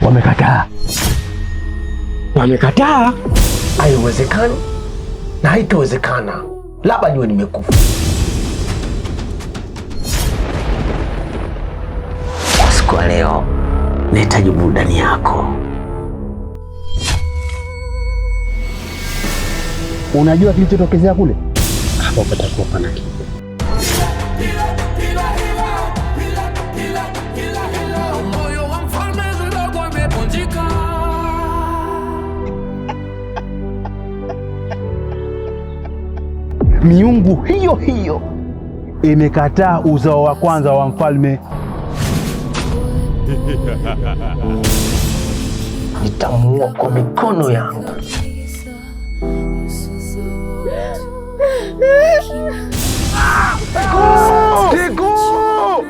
Wamekataa. Wamekataa? Haiwezekani na haitawezekana, labda niwe nimekufa. Usiku wa leo nahitaji burudani yako. Unajua kilichotokezea kule? Hapo patakuwa pana kitu. Miungu hiyo hiyo imekataa uzao wa kwanza wa mfalme. Nitamuua kwa mikono yangu. Tiko!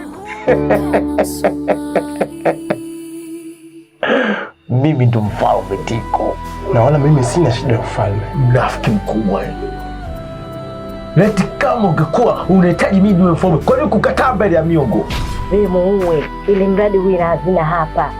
Mimi ndo mfalme Tiko. Naona mimi sina shida ya ufalme. Mnafiki mkubwa. Leti kama ungekuwa unahitaji mimi niwe mfalme, kwa nini kukataa mbele ya miungu? Wewe muue ili mradi uwe na hazina hapa.